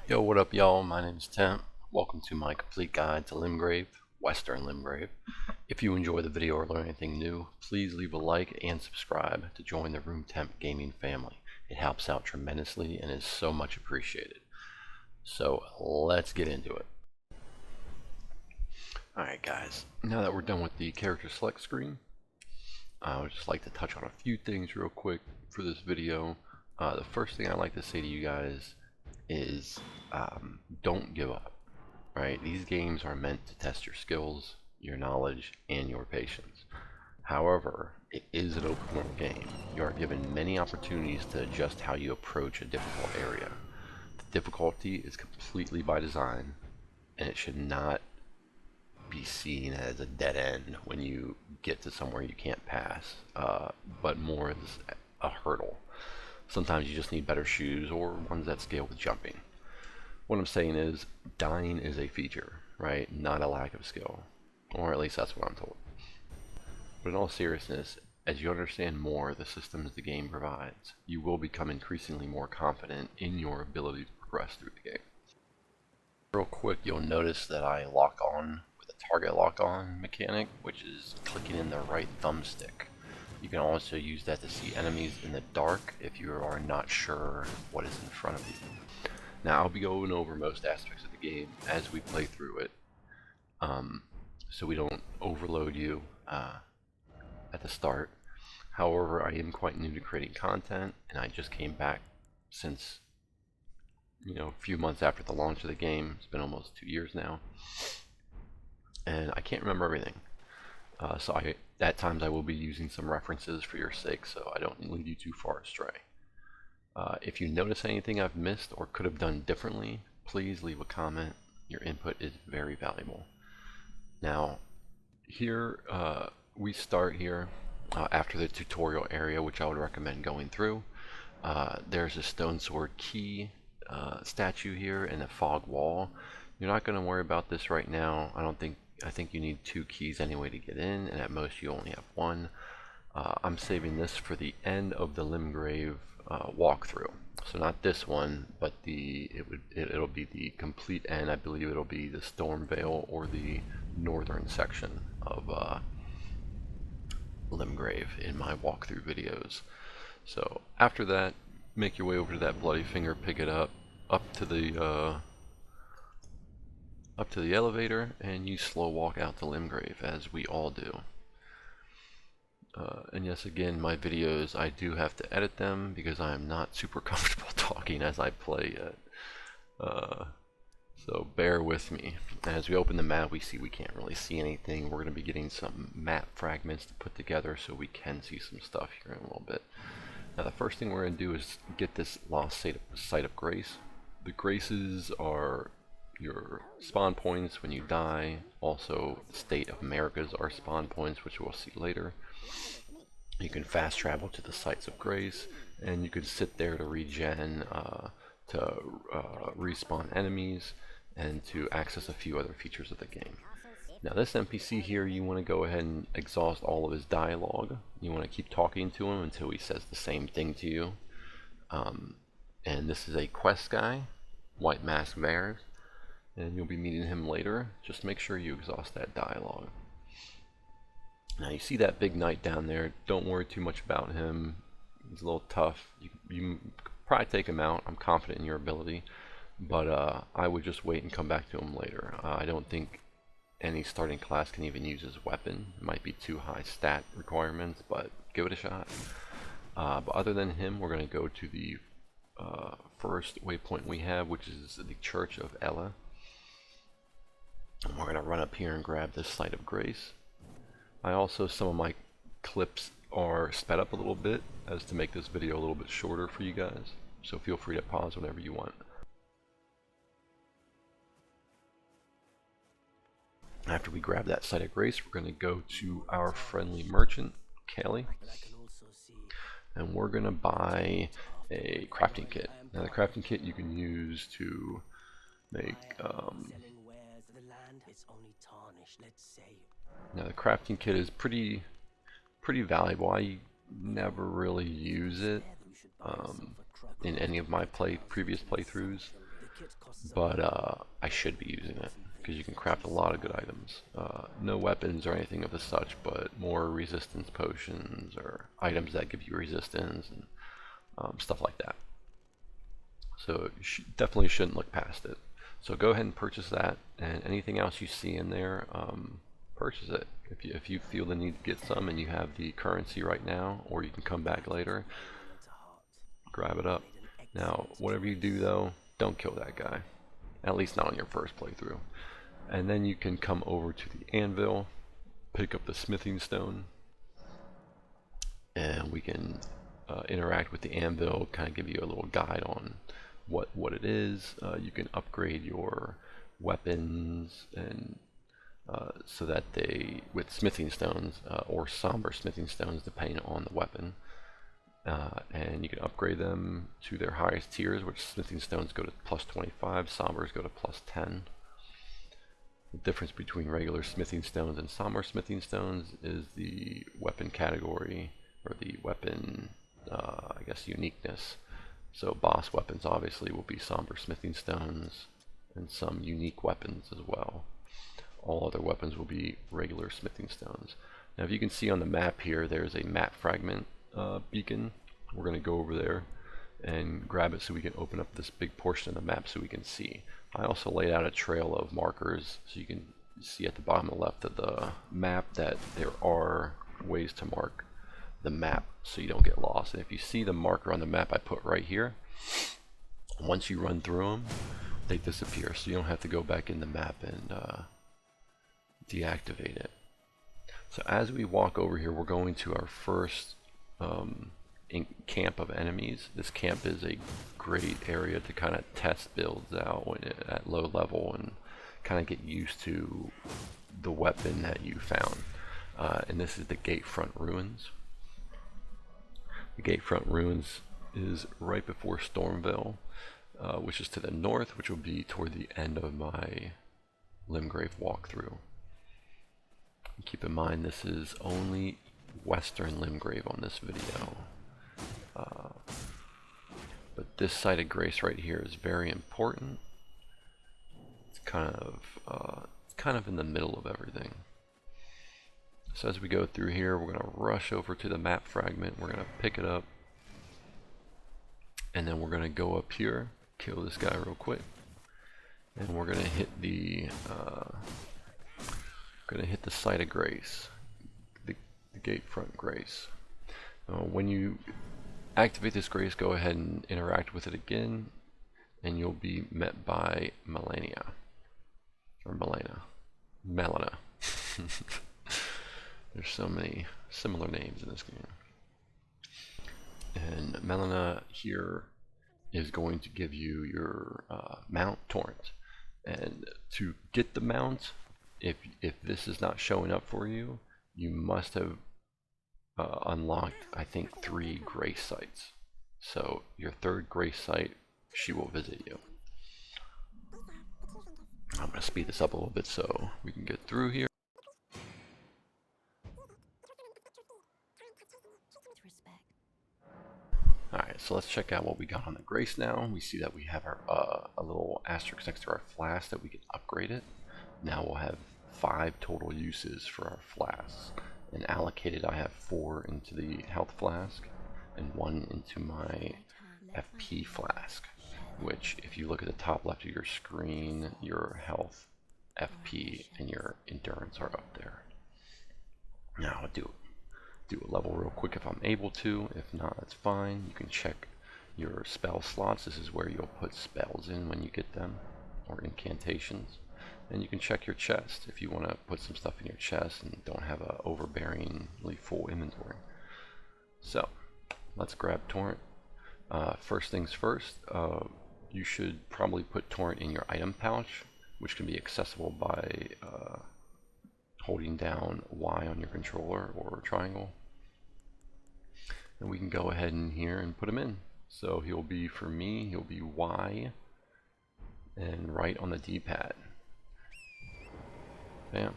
Yo, what up y'all? My name is Tim. Welcome to my complete guide to Limgrave, Western Limgrave. If you enjoy the video or learn anything new, please leave a like and subscribe to join the Room Temp gaming family. It helps out tremendously and is so much appreciated. So let's get into it. Alright guys, now that we're done with the character select screen, I would just like to touch on a few things real quick for this video. The first thing I'd like to say to you guys is don't give up. Right? These games are meant to test your skills, your knowledge, and your patience. However, it is an open world game. You are given many opportunities to adjust how you approach a difficult area. The difficulty is completely by design, and it should not be seen as a dead end when you get to somewhere you can't pass, but more as a hurdle. Sometimes you just need better shoes or ones that scale with jumping. What I'm saying is, dying is a feature, right? Not a lack of skill. Or at least that's what I'm told. But in all seriousness, as you understand more the systems the game provides, you will become increasingly more confident in your ability to progress through the game. Real quick, you'll notice that I lock on with a target lock on mechanic, which is clicking in the right thumbstick. You can also use that to see enemies in the dark if you are not sure what is in front of you. Now I'll be going over most aspects of the game as we play through it, so we don't overload you at the start. However, I am quite new to creating content, and I just came back since, a few months after the launch of the game. It's been almost 2 years now, and I can't remember everything. So at times I will be using some references for your sake, so I don't lead you too far astray. If you notice anything I've missed or could have done differently, please leave a comment. Your input is very valuable. Now, here we start here after the tutorial area, which I would recommend going through. There's a stone sword key statue here and a fog wall. You're not going to worry about this right now. I think you need 2 keys anyway to get in, and at most you only have 1. I'm saving this for the end of the Limgrave walkthrough. So not this one, but it'll be the complete end. I believe it'll be the Stormvale or the northern section of Limgrave in my walkthrough videos. So after that, make your way over to that bloody finger, pick it up to the elevator, and you slow walk out to Limgrave, as we all do. And yes, again, my videos, I do have to edit them because I am not super comfortable talking as I play yet. So bear with me. As we open the map, we see we can't really see anything. We're going to be getting some map fragments to put together so we can see some stuff here in a little bit. Now, the first thing we're going to do is get this lost site of grace. The graces are your spawn points when you die. Also, the State of Americas are spawn points, which we'll see later. You can fast travel to the sites of grace, and you can sit there to regen, to respawn enemies, and to access a few other features of the game. Now this NPC here, you want to go ahead and exhaust all of his dialogue. You want to keep talking to him until he says the same thing to you. And this is a quest guy, White Mask Varre, and you'll be meeting him later. Just make sure you exhaust that dialogue. Now you see that big knight down there. Don't worry too much about him. He's a little tough. You probably take him out. I'm confident in your ability, but I would just wait and come back to him later. I don't think any starting class can even use his weapon. It might be too high stat requirements, but give it a shot. But other than him, we're going to go to the first waypoint we have, which is the Church of Elleh. And we're going to run up here and grab this Site of Grace. Some of my clips are sped up a little bit as to make this video a little bit shorter for you guys, so feel free to pause whenever you want. After we grab that Site of Grace, we're going to go to our friendly merchant, Kelly, and we're going to buy a crafting kit. Now the crafting kit you can use to make now the crafting kit is pretty valuable. I never really use it in any of my previous playthroughs. but I should be using it because you can craft a lot of good items. No weapons or anything of the such, but more resistance potions or items that give you resistance and stuff like that. So you definitely shouldn't look past it. So go ahead and purchase that, and anything else you see in there, purchase it. If you feel the need to get some and you have the currency right now, or you can come back later, grab it up. Now, whatever you do though, don't kill that guy. At least not on your first playthrough. And then you can come over to the anvil, pick up the smithing stone, and we can interact with the anvil, kind of give you a little guide on what it is. You can upgrade your weapons, and so that they, with smithing stones or somber smithing stones depending on the weapon, and you can upgrade them to their highest tiers, which smithing stones go to plus 25, sombers go to plus 10. The difference between regular smithing stones and somber smithing stones is the weapon category, or the weapon, I guess, uniqueness. So boss weapons obviously will be somber smithing stones, and some unique weapons as well. All other weapons will be regular smithing stones. Now, if you can see on the map here, there's a map fragment beacon. We're going to go over there and grab it so we can open up this big portion of the map so we can see. I also laid out a trail of markers so you can see at the bottom left of the map that there are ways to mark the map so you don't get lost. And if you see the marker on the map I put right here, once you run through them, they disappear, so you don't have to go back in the map and deactivate it. So as we walk over here, we're going to our first camp of enemies. This camp is a great area to kind of test builds out at low level and kind of get used to the weapon that you found. And this is the Gatefront Ruins. The Gatefront Ruins is right before Stormville, which is to the north, which will be toward the end of my Limgrave walkthrough. Keep in mind, this is only Western Limgrave on this video. But this site of grace right here is very important. It's kind of in the middle of everything. So as we go through here, we're going to rush over to the map fragment. We're going to pick it up, and then we're going to go up here, kill this guy real quick, and we're going to hit the site of grace, the Gatefront Grace. When you activate this grace, go ahead and interact with it again, and you'll be met by Melania, or Melina. There's so many similar names in this game. And Melina here is going to give you your mount Torrent. And to get the mount, if this is not showing up for you, you must have unlocked, I think, 3 grace sites. So your 3rd grace site, she will visit you. I'm going to speed this up a little bit so we can get through here. Alright, so let's check out what we got on the grace now. We see that we have our a little asterisk next to our flask that we can upgrade it. Now we'll have 5 total uses for our flasks. And allocated, I have 4 into the health flask and 1 into my FP flask, which, if you look at the top left of your screen, your health, FP, and your endurance are up there. Now I'll do a level real quick if I'm able to. If not, that's fine. You can check your spell slots. This is where you'll put spells in when you get them, or incantations. And you can check your chest if you want to put some stuff in your chest and don't have a overbearingly full inventory. So let's grab Torrent. First things first, you should probably put Torrent in your item pouch, which can be accessible by holding down Y on your controller or triangle. And we can go ahead in here and put him in. So he'll be, for me, he'll be Y and right on the D-pad. Bam.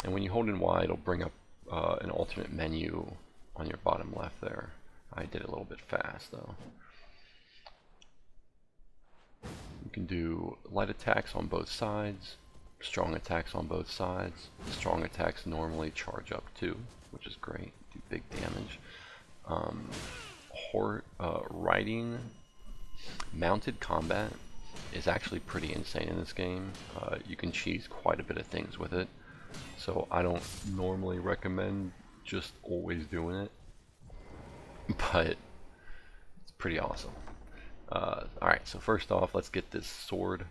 And when you hold in Y, it'll bring up an alternate menu on your bottom left there. I did it a little bit fast though. You can do light attacks on both sides, strong attacks on both sides. Strong attacks normally charge up too, which is great, do big damage. Riding mounted combat is actually pretty insane in this game. You can cheese quite a bit of things with it, so I don't normally recommend just always doing it, but it's pretty awesome. Alright, so first off, let's get this sword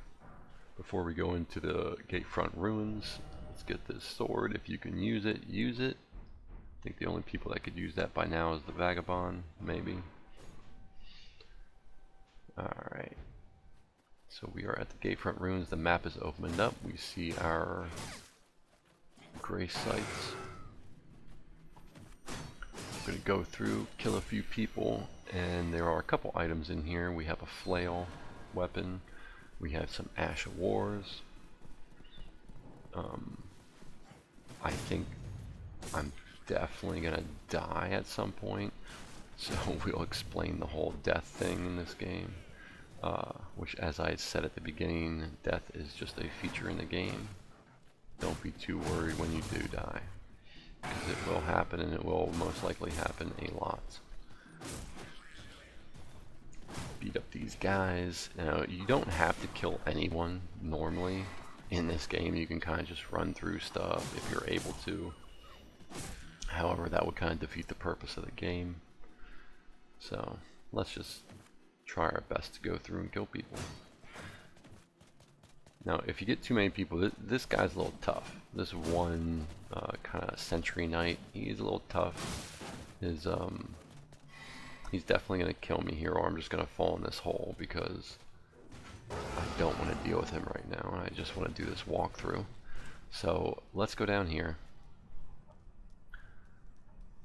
before we go into the Gatefront Ruins. Let's get this sword. If you can use it, use it. I think the only people that could use that by now is the Vagabond, maybe. Alright, so we are at the Gatefront Ruins. The map is opened up. We see our grace sites. We're going to go through, kill a few people, and there are a couple items in here. We have a flail weapon. We have some Ash of Wars. I think I'm definitely going to die at some point, so we'll explain the whole death thing in this game. Which, as I said at the beginning, death is just a feature in the game. Don't be too worried when you do die, because it will happen, and it will most likely happen a lot. Beat up these guys. Now, you don't have to kill anyone normally in this game. You can kind of just run through stuff if you're able to. However, that would kind of defeat the purpose of the game. So let's just try our best to go through and kill people. Now, if you get too many people, this guy's a little tough. This one kind of sentry knight, he's a little tough. He's definitely going to kill me here, or I'm just going to fall in this hole, because I don't want to deal with him right now, and I just want to do this walkthrough. So let's go down here.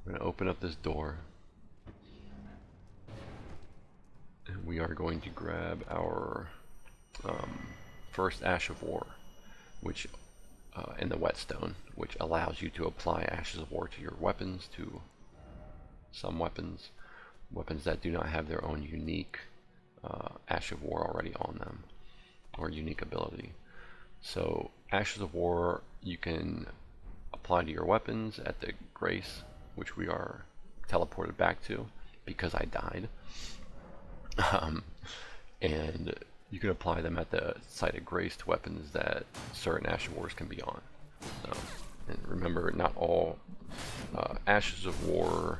We're going to open up this door, and we are going to grab our first Ash of War, which in the whetstone, which allows you to apply Ashes of War to your weapons, to some weapons that do not have their own unique Ash of War already on them, or unique ability. So Ashes of War you can apply to your weapons at the Grace, which we are teleported back to because I died. And you can apply them at the site of Grace to weapons that certain Ash of Wars can be on. So, and remember, not all Ashes of Wars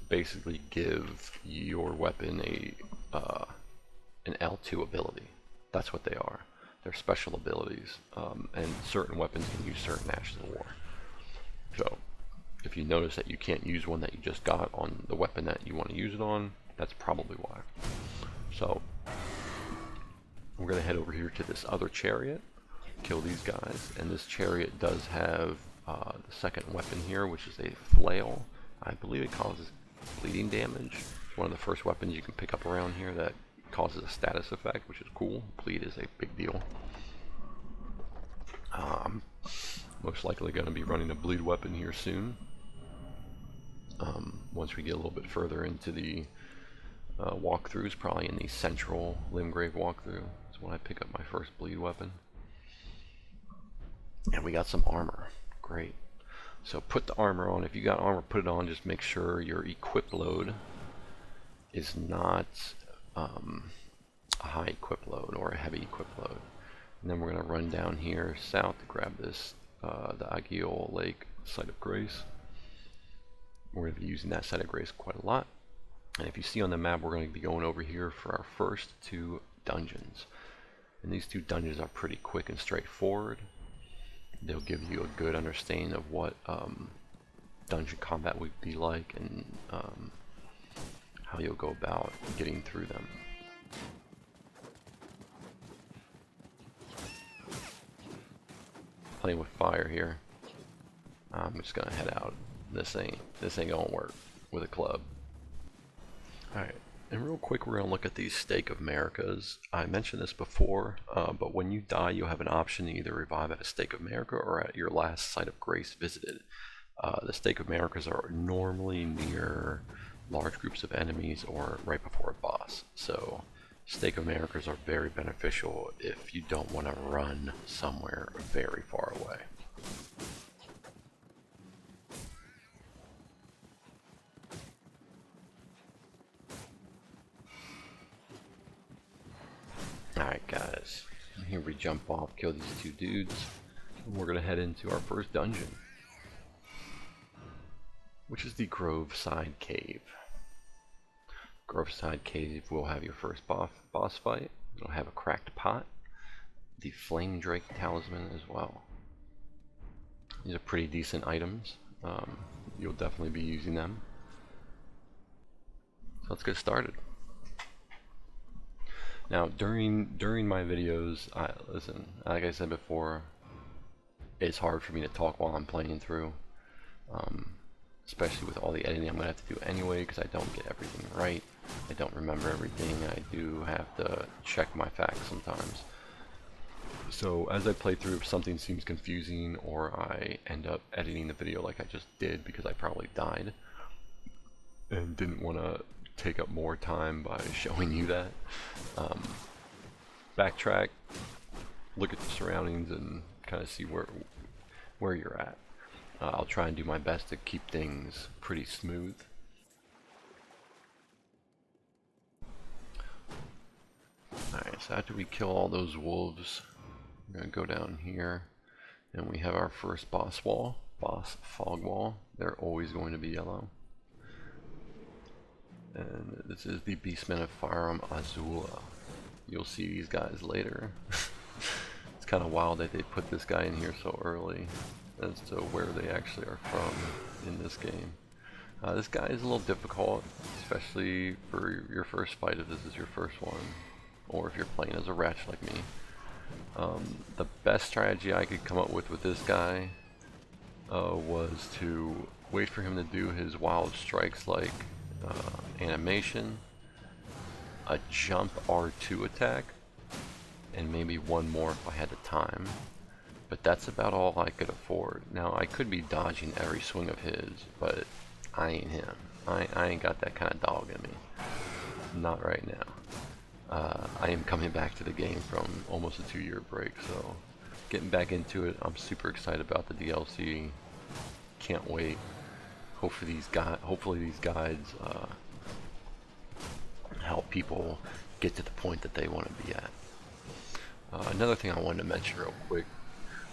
basically give your weapon an L2 ability. That's what they are. They're special abilities, and certain weapons can use certain Ashes of War. So if you notice that you can't use one that you just got on the weapon that you want to use it on, that's probably why. So we're going to head over here to this other chariot, kill these guys, and this chariot does have the second weapon here, which is a flail. I believe it causes bleeding damage. It's one of the first weapons you can pick up around here that causes a status effect, which is cool. Bleed is a big deal. Most likely going to be running a bleed weapon here soon. Once we get a little bit further into the walkthroughs, probably in the central Limgrave walkthrough, is when I pick up my first bleed weapon. And we got some armor. Great. So put the armor on. If you got armor, put it on. Just make sure your equip load is not a high equip load or a heavy equip load. And then we're going to run down here south to grab this, the Agiol Lake Site of Grace. We're going to be using that Site of Grace quite a lot. And if you see on the map, we're going to be going over here for our first two dungeons. And these two dungeons are pretty quick and straightforward. They'll give you a good understanding of what dungeon combat would be like, and how you'll go about getting through them. Playing with fire here. I'm just gonna head out. This ain't gonna work with a club. Alright, and real quick, we're gonna look at these Stake of Americas. I mentioned this before, but when you die, you'll have an option to either revive at a Stake of America or at your last Site of Grace visited. The Stake of Americas are normally near large groups of enemies or right before a boss. So Stake of markers are very beneficial if you don't want to run somewhere very far away. Alright guys, here we jump off, kill these two dudes, and we're going to head into our first dungeon, which is the Groveside Cave. Groveside Cave will have your first boss fight. It'll have a cracked pot, the Flame Drake Talisman as well. These are pretty decent items. You'll definitely be using them. So let's get started. Now, during my videos, listen, like I said before, it's hard for me to talk while I'm playing through, especially with all the editing I'm going to have to do anyway, because I don't get everything right. I don't remember everything. I do have to check my facts sometimes. So as I play through, if something seems confusing or I end up editing the video like I just did because I probably died and didn't want to take up more time by showing you that, backtrack, look at the surroundings and kind of see where you're at. I'll try and do my best to keep things pretty smooth. Alright, so after we kill all those wolves, we're going to go down here and we have our first boss fog wall. They're always going to be yellow. And this is the Beastmen of Farum Azula. You'll see these guys later. It's kind of wild that they put this guy in here so early as to where they actually are from in this game. This guy is a little difficult, especially for your first fight if this is your first one, or if you're playing as a Wretch like me. The best strategy I could come up with this guy was to wait for him to do his wild strikes like animation, a jump R2 attack, and maybe one more if I had the time. But that's about all I could afford. Now I could be dodging every swing of his, but I ain't him. I ain't got that kind of dog in me. Not right now. I am coming back to the game from almost a 2-year break, so getting back into it. I'm super excited about the DLC. Can't wait. Hopefully these guides help people get to the point that they want to be at. Another thing I wanted to mention real quick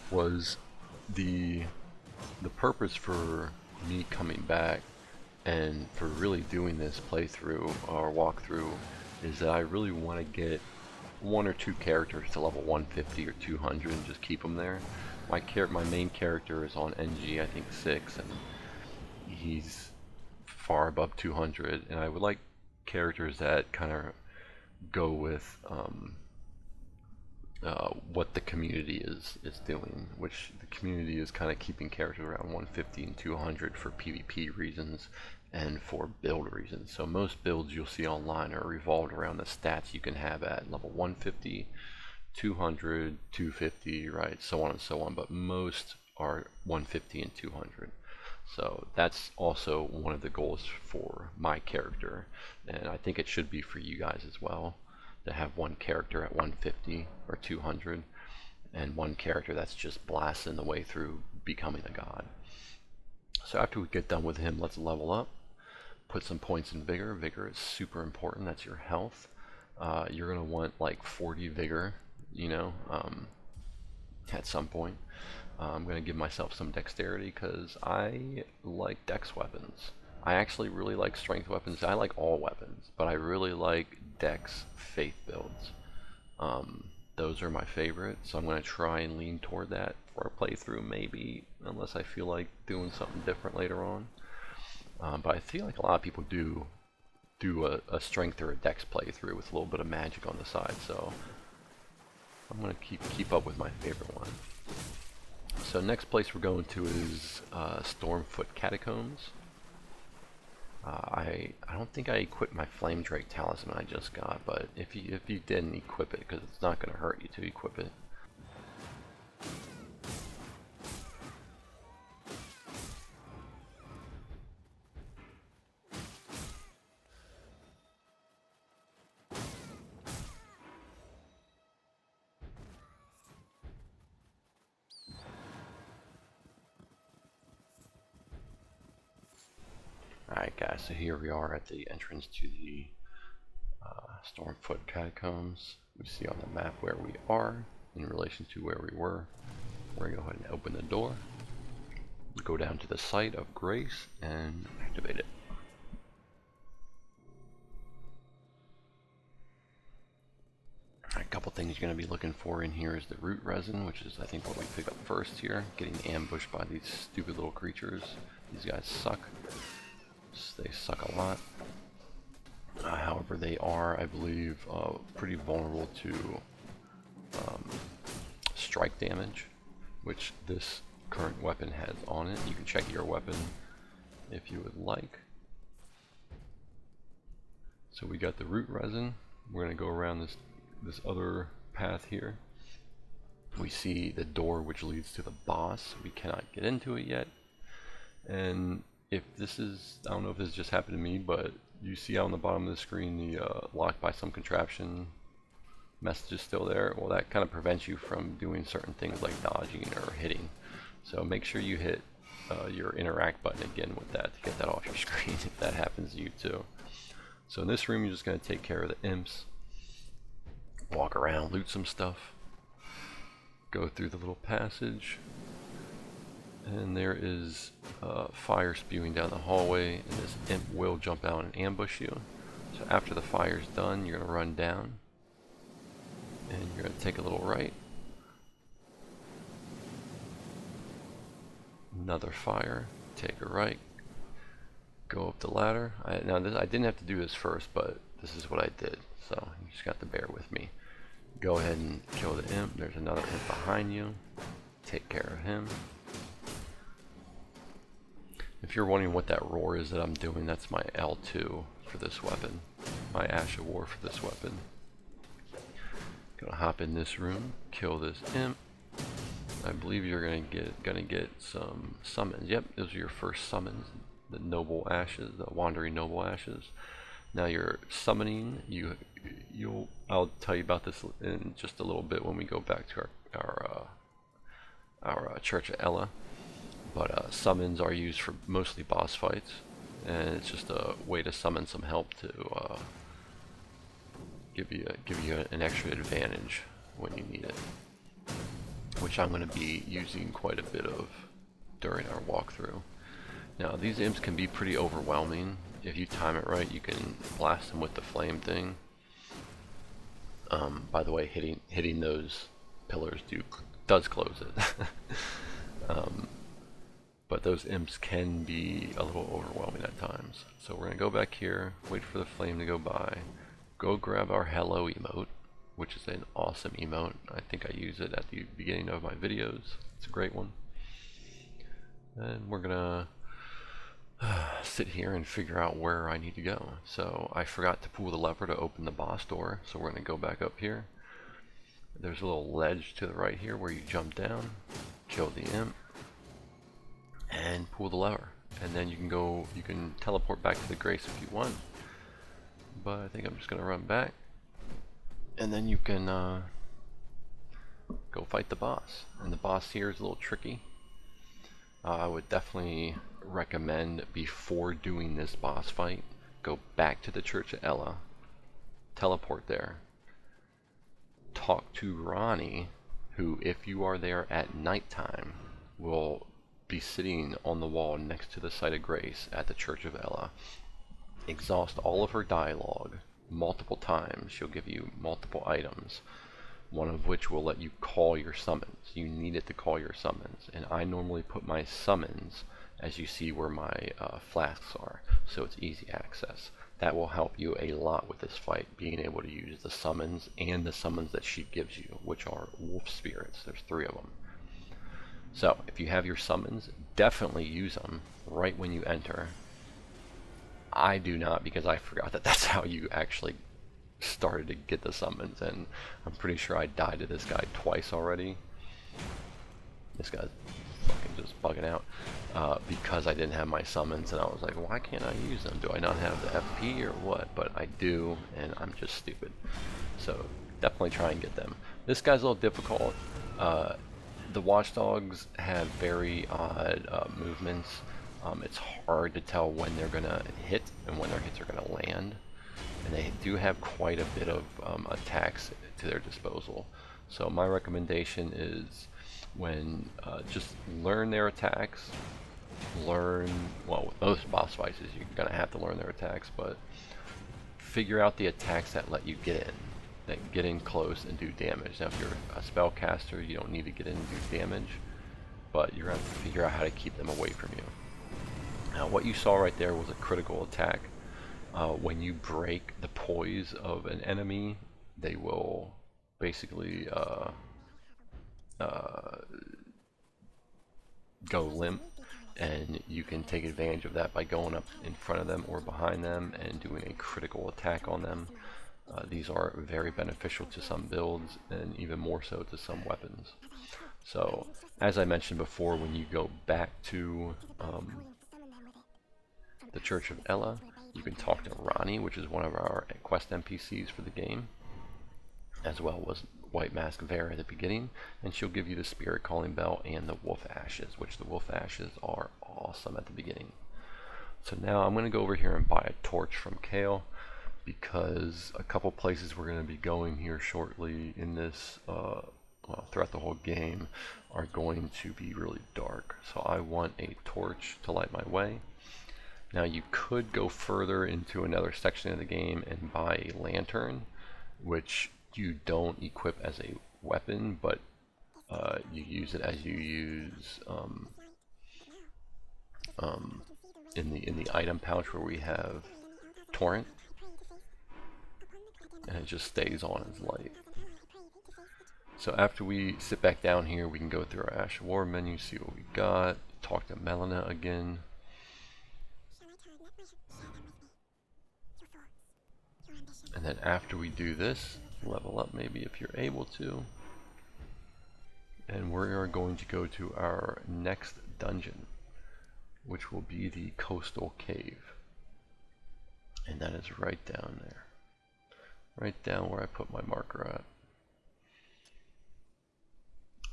was the purpose for me coming back and for really doing this playthrough or walkthrough is that I really want to get 1 or 2 characters to level 150 or 200 and just keep them there. My main character is on NG, I think 6, and he's far above 200, and I would like characters that kind of go with what the community is doing, which the community is kind of keeping characters around 150 and 200 for PvP reasons and for build reasons. So most builds you'll see online are revolved around the stats you can have at level 150, 200, 250, right, so on and so on, but most are 150 and 200. So that's also one of the goals for my character, and I think it should be for you guys as well, to have one character at 150 or 200 and one character that's just blasting the way through becoming a god. So after we get done with him, let's level up, put some points in vigor. Vigor is super important. That's your health. You're gonna want like 40 vigor, you know, at some point. I'm going to give myself some dexterity because I like dex weapons. I actually really like strength weapons. I like all weapons, but I really like dex faith builds. Those are my favorite, so I'm going to try and lean toward that for a playthrough, maybe, unless I feel like doing something different later on. But I feel like a lot of people do a strength or a dex playthrough with a little bit of magic on the side, so I'm going to keep up with my favorite one. So next place we're going to is Stormfoot Catacombs. I don't think I equipped my Flame Drake Talisman I just got, but if you didn't, equip it, because it's not going to hurt you to equip it. guys, so here we are at the entrance to the Stormfoot Catacombs. We see on the map where we are in relation to where we were. We're going to go ahead and open the door, go down to the site of grace, and activate it. A couple things you're going to be looking for in here is the root resin, which is I think what we pick up first here. Getting ambushed by these stupid little creatures. These guys suck. They suck a lot. However, they are, I believe, pretty vulnerable to strike damage, which this current weapon has on it. You can check your weapon if you would like. So we got the root resin. We're going to go around this other path here. We see the door which leads to the boss. We cannot get into it yet. And if this is, I don't know if this just happened to me, but you see out on the bottom of the screen the locked by some contraption message is still there. Well, that kind of prevents you from doing certain things like dodging or hitting. So make sure you hit your interact button again with that to get that off your screen if that happens to you too. So in this room, you're just going to take care of the imps, walk around, loot some stuff, go through the little passage, and there is fire spewing down the hallway, and this imp will jump out and ambush you. So after the fire's done, you're going to run down, and you're going to take a little right. Another fire, take a right, go up the ladder. I didn't have to do this first, but this is what I did, so you just got to bear with me. Go ahead and kill the imp. There's another imp behind you. Take care of him. If you're wondering what that roar is that I'm doing, that's my L2 for this weapon. My Ash of War for this weapon. Gonna hop in this room, kill this imp. I believe you're gonna get some summons. Yep, those are your first summons. The noble ashes, the wandering noble ashes. Now you're summoning. I'll tell you about this in just a little bit when we go back to our Church of Elleh. But summons are used for mostly boss fights, and it's just a way to summon some help to give you an extra advantage when you need it, which I'm going to be using quite a bit of during our walkthrough. Now these imps can be pretty overwhelming. If you time it right, you can blast them with the flame thing. By the way, hitting those pillars does close it. But those imps can be a little overwhelming at times. So we're going to go back here, wait for the flame to go by, go grab our hello emote, which is an awesome emote. I think I use it at the beginning of my videos. It's a great one. And we're going to sit here and figure out where I need to go. So I forgot to pull the lever to open the boss door, so we're going to go back up here. There's a little ledge to the right here where you jump down, kill the imp, and pull the lever, and then you can teleport back to the grace if you want, but I think I'm just gonna run back, and then you can go fight the boss. And the boss here is a little tricky. I would definitely recommend, before doing this boss fight, go back to the Church of Elleh, teleport there, talk to Ranni, who, if you are there at nighttime, will be sitting on the wall next to the site of grace at the Church of Elleh. Exhaust all of her dialogue multiple times. She'll give you multiple items, one of which will let you call your summons. You need it to call your summons, and I normally put my summons as you see where my flasks are, so it's easy access. That will help you a lot with this fight, being able to use the summons and the summons that she gives you, which are wolf spirits. There's 3 of them. So if you have your summons, definitely use them right when you enter. I do not, because I forgot that that's how you actually started to get the summons, and I'm pretty sure I died to this guy twice already. This guy's fucking just bugging out because I didn't have my summons, and I was like, why can't I use them? Do I not have the FP or what? But I do, and I'm just stupid. So definitely try and get them. This guy's a little difficult. The watchdogs have very odd movements. It's hard to tell when they're going to hit and when their hits are going to land. And they do have quite a bit of attacks to their disposal. So my recommendation is when just learn their attacks. Well, with most boss fights you're going to have to learn their attacks, but figure out the attacks that let you get in close and do damage. Now if you're a spellcaster, you don't need to get in and do damage, but you're going to have to figure out how to keep them away from you. Now what you saw right there was a critical attack. When you break the poise of an enemy, they will basically go limp, and you can take advantage of that by going up in front of them or behind them and doing a critical attack on them. These are very beneficial to some builds and even more so to some weapons. So as I mentioned before, when you go back to the Church of Elleh, you can talk to Ranni, which is one of our quest NPCs for the game, as well as White Mask Varre at the beginning, and she'll give you the Spirit Calling Bell and the Wolf Ashes, which the Wolf Ashes are awesome at the beginning. So now I'm going to go over here and buy a torch from Kale, because a couple places we're going to be going here shortly in this, well, throughout the whole game, are going to be really dark. So I want a torch to light my way. Now you could go further into another section of the game and buy a lantern, which you don't equip as a weapon, but you use it as you use in the item pouch where we have Torrent, and it just stays on as light. So after we sit back down here, we can go through our Ash of War menu, see what we got, talk to Melina again. And then after we do this, level up maybe if you're able to. And we are going to go to our next dungeon, which will be the Coastal Cave. And that is right down there. Right down where I put my marker at.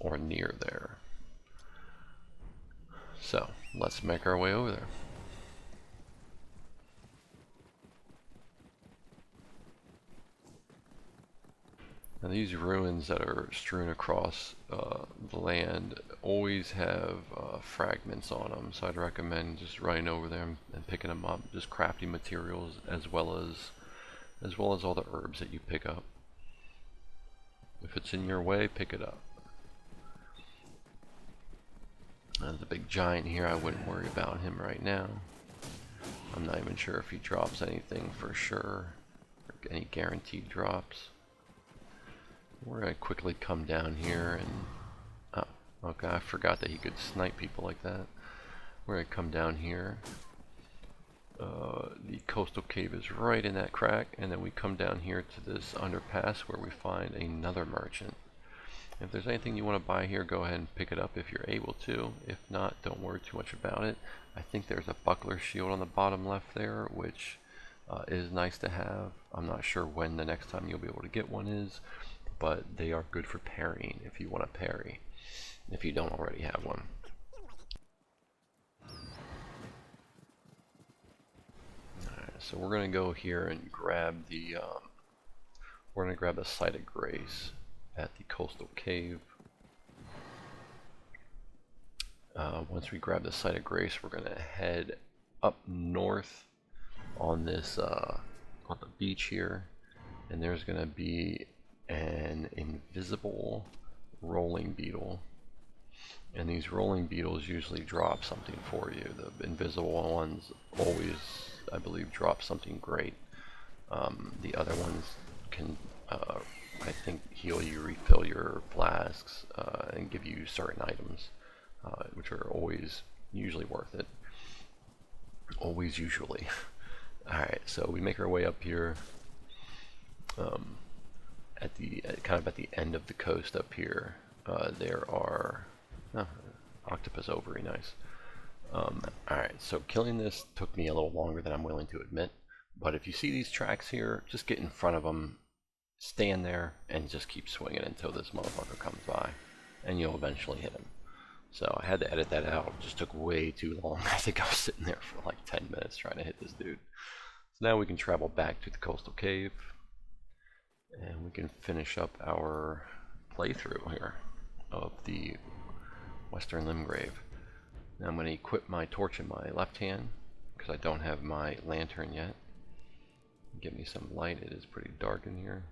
Or near there. So, let's make our way over there. Now these ruins that are strewn across the land always have fragments on them, so I'd recommend just running over there and picking them up, just crafting materials as well as all the herbs that you pick up. If it's in your way, pick it up. There's a big giant here. I wouldn't worry about him right now. I'm not even sure if he drops anything for sure, or any guaranteed drops. We're going to quickly come down here and... oh, okay, I forgot that he could snipe people like that. We're going to come down here. The Coastal Cave is right in that crack, and then we come down here to this underpass where we find another merchant. If there's anything you want to buy here, go ahead and pick it up if you're able to. If not, don't worry too much about it. I think there's a buckler shield on the bottom left there, which is nice to have. I'm not sure when the next time you'll be able to get one is, but they are good for parrying if you want to parry, if you don't already have one. Alright, so we're going to go here and grab the we're going to grab the Site of Grace at the Coastal Cave. Once we grab the Site of Grace, we're going to head up north on this on the beach here, and there's going to be an invisible rolling beetle, and these rolling beetles usually drop something for you. The invisible ones always, I believe, drop something great. The other ones can I think heal you, refill your flasks, and give you certain items, which are always usually worth it. Always usually. Alright, so we make our way up here. At the kind of at the end of the coast up here, there are octopus ovary, nice. Alright, so killing this took me a little longer than I'm willing to admit, but if you see these tracks here, just get in front of them, stand there, and just keep swinging until this motherfucker comes by, and you'll eventually hit him. So I had to edit that out. It just took way too long. I think I was sitting there for like 10 minutes trying to hit this dude. So now we can travel back to the coastal cave, and we can finish up our playthrough here of the Western Limgrave. Now I'm going to equip my torch in my left hand because I don't have my lantern yet. Give me some light. It is pretty dark in here.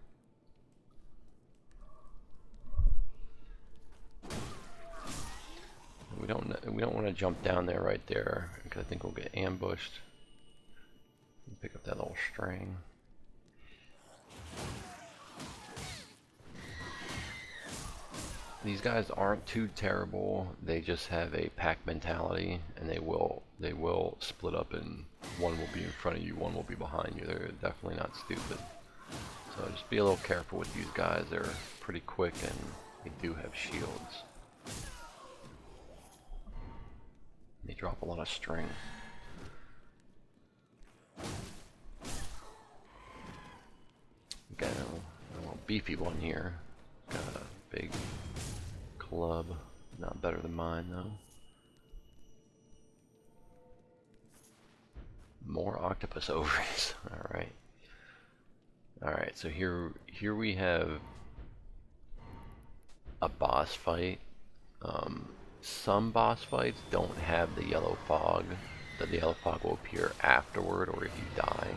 We don't want to jump down there right there because I think we'll get ambushed. Pick up that little string. These guys aren't too terrible. They just have a pack mentality, and they will split up, and one will be in front of you, one will be behind you. They're definitely not stupid. So just be a little careful with these guys. They're pretty quick, and they do have shields. They drop a lot of string. Got a little beefy one here. Got a big club. Not better than mine though. More octopus ovaries. Alright. Alright, so here we have a boss fight. Some boss fights don't have the yellow fog. The yellow fog will appear afterward, or if you die,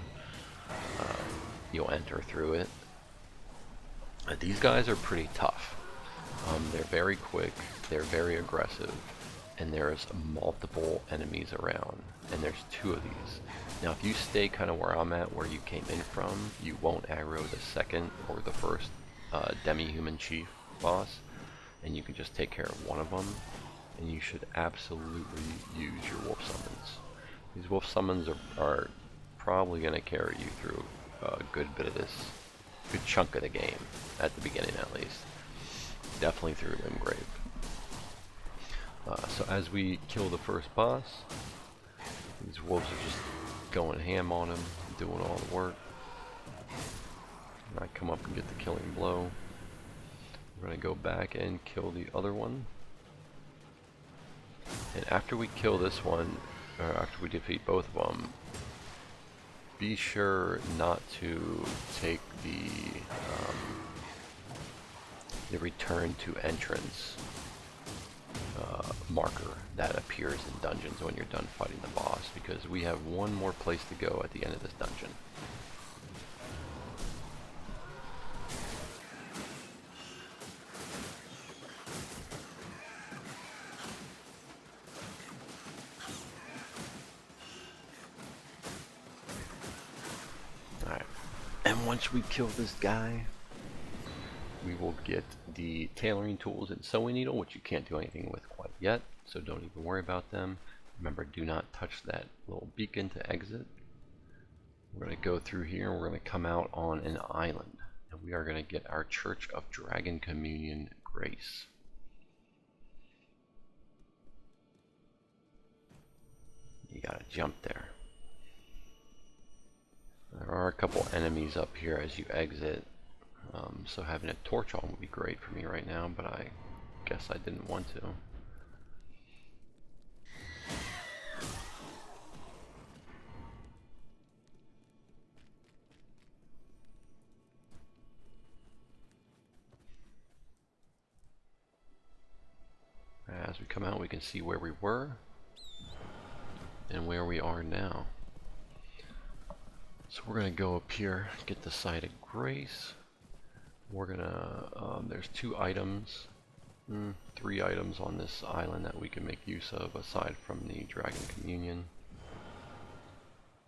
you'll enter through it. These guys are pretty tough. They're very quick, they're very aggressive, and there's multiple enemies around, and there's 2 of these. Now if you stay kind of where I'm at, where you came in from, you won't aggro the second or the first demi-human chief boss, and you can just take care of one of them, and you should absolutely use your wolf summons. These wolf summons are probably going to carry you through a good bit of this, good chunk of the game, at the beginning at least. Definitely through Limgrave. So as we kill the first boss, these wolves are just going ham on him, doing all the work. And I come up and get the killing blow. We're going to go back and kill the other one. And after we kill this one, or after we defeat both of them, be sure not to take the return to entrance marker that appears in dungeons when you're done fighting the boss, because we have one more place to go at the end of this dungeon. Alright, and once we kill this guy, we will get the tailoring tools and sewing needle, which you can't do anything with quite yet, so don't even worry about them. Remember, do not touch that little beacon to exit. We're going to go through here, and we're going to come out on an island, and we are going to get our Church of Dragon Communion Grace. You gotta jump there. There are a couple enemies up here as you exit. So having a torch on would be great for me right now, but I guess I didn't want to. As we come out, we can see where we were and where we are now. So we're going to go up here, get the Site of Grace. We're gonna, there's 2 items, 3 items on this island that we can make use of aside from the Dragon Communion.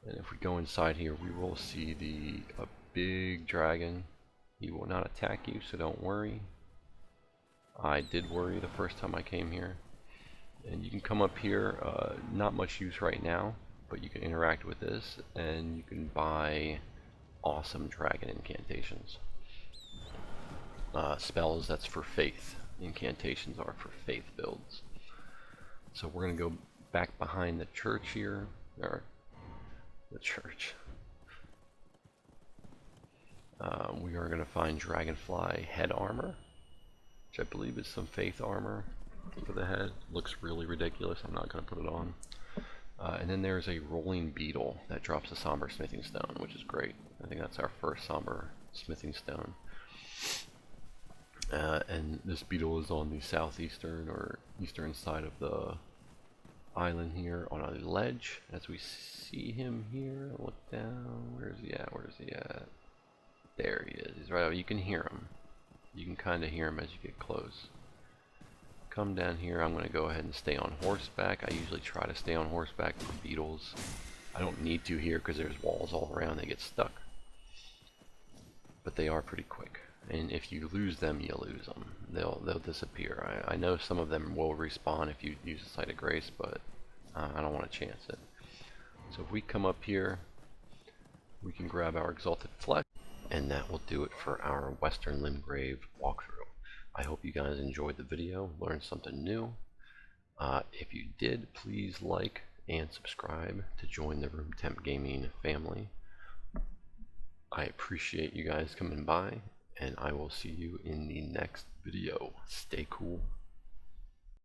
And if we go inside here, we will see a big dragon. He will not attack you, so don't worry. I did worry the first time I came here. And you can come up here, not much use right now, but you can interact with this, and you can buy awesome dragon incantations. Spells, that's for faith. Incantations are for faith builds. So we're going to go back behind the church here, or the church. We are going to find dragonfly head armor, which I believe is some faith armor. for the head. Looks really ridiculous. I'm not going to put it on. And then there's a rolling beetle that drops a somber smithing stone, which is great. I think that's our first somber smithing stone. And this beetle is on the southeastern or eastern side of the island here on a ledge. As we see him here, look down. Where is he at? Where is he at? There he is. He's right over. You can hear him. You can kind of hear him as you get close. Come down here. I'm going to go ahead and stay on horseback. I usually try to stay on horseback for beetles. I don't need to here because there's walls all around. They get stuck. But they are pretty quick. And if you lose them, you lose them. They'll disappear. I know some of them will respawn if you use a Site of Grace, but I don't want to chance it. So if we come up here, we can grab our Exalted Flesh, and that will do it for our Western Limgrave walkthrough. I hope you guys enjoyed the video, learned something new. If you did, please like and subscribe to join the Room Temp Gaming family. I appreciate you guys coming by, and I will see you in the next video. Stay cool.